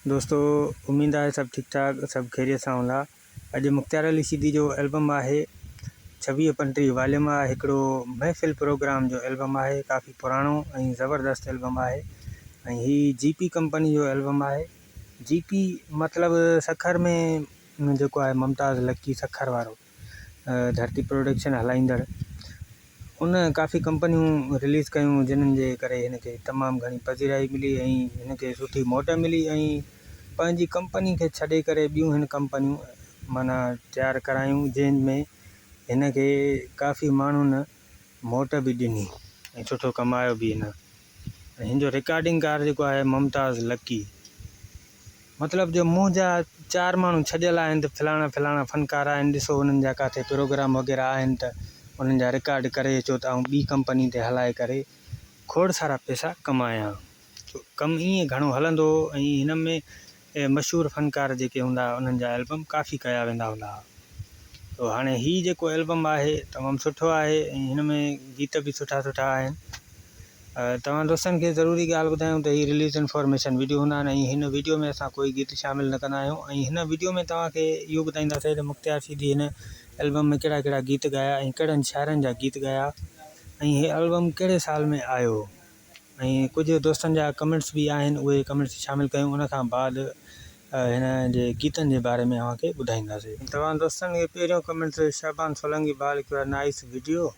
दोस्तों उम्मीद है सब ठीक ठाक सब खैरियत सां हूंदा। अॼु मुख़्तियार अली सीधी जो एल्बम आहे 26-35 वॉल्यूम आहे। हिकिड़ो महफ़िल प्रोग्राम जो एल्बम आहे, काफ़ी पुराणो ऐं ज़बरदस्त एल्बम आहे। ऐं ही जीपी कंपनी जो एल्बम आहे। जीपी मतिलबु सखर में जेको आहे मुमताज़ लक्की सखर वारो धरती प्रोडक्शन हलाईंदड़ उन काफ़ी कंपनियूं रिलीज़ कयूं, जिन्हनि जे करे हिनखे तमामु घणी पज़ीराई मिली ऐं हिनखे सुठी मोट मिली ऐं पंहिंजी कंपनी खे छॾे करे ॿियूं हिन कंपनियूं माना तयारु करायूं, जंहिंमें हिनखे काफ़ी माण्हुनि मोट बि ॾिनी ऐं सुठो कमायो बि हिन। हिन जो रिकॉर्डिंग कार जेको आहे मुमताज़ लक्की, मतिलबु जो मुंहुं जा 4 माण्हू छॾियल आहिनि त फलाणा फ़नकार आहिनि, ॾिसो हुननि जा किथे प्रोग्राम वग़ैरह आहिनि त उन्हनि जा रिकॉर्ड करे अचो त ऐं ॿी कंपनी ते हलाए करे खोड़ सारा पैसा कमाया। कमु ईअं घणो हलंदो ऐं हिन में मशहूरु फ़नकार जेके हूंदा उन्हनि जा एल्बम काफ़ी कया वेंदा हूंदा। तो हाणे हीउ जेको एल्बम आहे तमामु सुठो आहे ऐं हिन में गीत बि सुठा आहिनि। तव्हां दोस्तनि खे ज़रूरी ॻाल्हि ॿुधायूं त हीअ रिलीज़ इन्फॉर्मेशन वीडियो हूंदा आहिनि ऐं हिन वीडियो में असां कोई गीत शामिलु न कंदा आहियूं। ऐं हिन वीडियो में तव्हांखे इहो ॿुधाईंदासीं त मुख़्तियार सीधी हिन एल्बम में कहिड़ा गीत ॻाया ऐं कहिड़नि शाइरनि जा गीत ॻाया ऐं हीअ एल्बम कहिड़े साल में आयो। ऐं कुझु दोस्तनि जा कमेंट्स बि आहिनि, उहे कमेंट्स शामिलु कयूं। उन खां बाद हिन जे गीतनि जे बारे में तव्हांखे ॿुधाईंदासीं। तव्हां दोस्तनि खे पहिरियों कमेंट्स शहबान सोलंकी बाल लिखियो आहे नाइस वीडियो।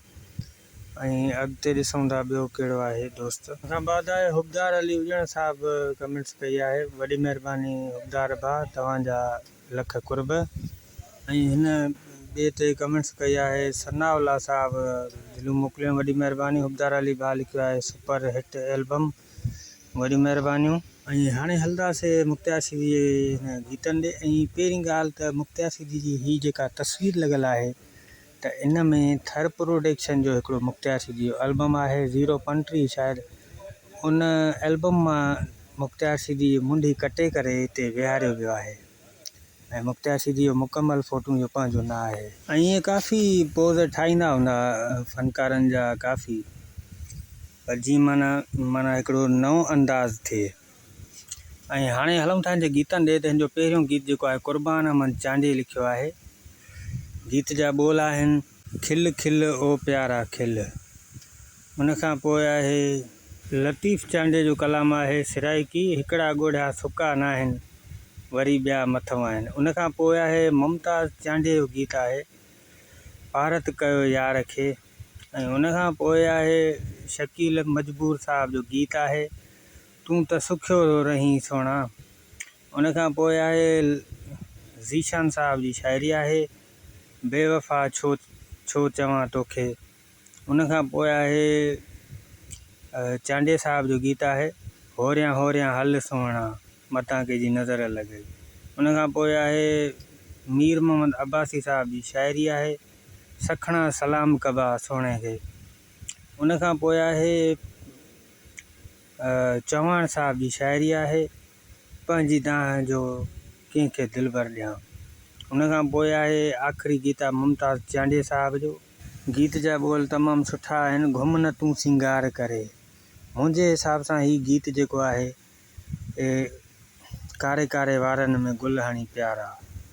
ऐं अॻिते ॾिसूं था ॿियो कहिड़ो आहे दोस्त। उन खां बाद आहे हुबदार अली उजण साहिबु कमेंट्स कई आहे, वॾी महिरबानी हुबदार भाउ, तव्हांजा लख कुर्ब। ऐं हिन ॿिए ते कमेंट्स कई आहे सनाउल्ला साहिबु, दिलूं मोकिलियूं, वॾी महिरबानी। हुबदार अली भाउ लिखियो आहे सुपर हिट एल्बम, वॾी महिरबानियूं। ऐं हाणे हलंदासीं मुख़्तियार सीधी हिन गीतनि ॾे। ऐं पहिरीं ॻाल्हि त मुख़्तियार सीधी जी हीअ जेका तस्वीर लॻल आहे त इन में थर प्रोडक्शन जो हिकिड़ो मुख़्तियार सीधी जो एल्बम आहे 0-35 शायदि। उन एल्बम मां मुख़्तियार सीधी मुंडी कटे करे हिते विहारियो वियो आहे ऐं मुख़्तियार सीधी जो मुकमल फ़ोटू जो पंहिंजो न आहे। ऐं ईअं काफ़ी पोज़ ठाहींदा हूंदा फ़नकारनि जा काफ़ी, पर जीअं माना हिकिड़ो नओं अंदाज़ थिए। ऐं हाणे हलूं था हिन गीतनि ॾे। त हिन जो पहिरियों गीत जेको आहे क़ुर्बान अहमद चांडे लिखियो आहे। गीत जा ॿोल आहिनि खिल खिल ओ प्यारा खिल। उन खां पोइ आहे लतीफ़ चांडे जो कलाम आहे सिराइकी हिकिड़ा ॻोढ़िया सुका न आहिनि वरी ॿिया मथां आहिनि। उन खां पोइ आहे मुमताज़ चांडे जो गीत आहे भारत कयो यार खे। ऐं उन खां पोइ आहे शकील मजबूर साहिब जो गीत आहे तूं त सुखियो रहीं सोणा। उन खां पोइ आहे ज़ीशान साहिब जी शाइरी आहे बेवफ़ा छो चवां तोखे। उन खां पोइ आहे चांडे साहिब जो गीत आहे होरियां हल सोणा मतां कंहिंजी नज़र लॻई। उन खां पोइ आहे मीर मोहम्मद अब्बासी साहिब जी शाइरी आहे सखणा सलाम कबा सोणे खे। उन खां पोइ आहे चौहान साहिब जी शाइरी आहे पंहिंजी दाह जो कंहिंखे दिलबर ॾियां। उन खां पोइ आहे आख़िरी गीत आहे मुमताज़ चांडे साहिब जो। गीत जा ॿोल तमामु सुठा आहिनि, घुम न तूं सिंगार करे। मुंहिंजे हिसाब सां हीउ गीत जेको आहे कारे कारे वारनि में गुल हणी प्यारा,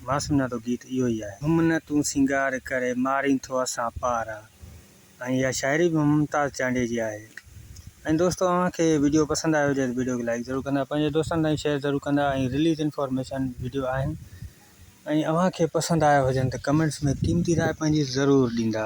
मां सम्झां थो गीत इहो ई आहे। घुम न तूं सिंगार करे मारी थो असां पारा। ऐं इहा शाइरी बि मुमताज़ चांडे जी आहे। ऐं दोस्तो तव्हांखे वीडियो पसंदि आयो हुजे त वीडियो खे लाइक ज़रूरु कंदा, पंहिंजे दोस्तनि ताईं शेयर ज़रूरु कंदा। ऐं रिलीज़ इन्फॉर्मेशन वीडियो आहिनि ऐं तव्हांखे पसंदि आया हुजनि त कमेंट्स में क़ीमती राय पंहिंजी ज़रूरु ॾींदा।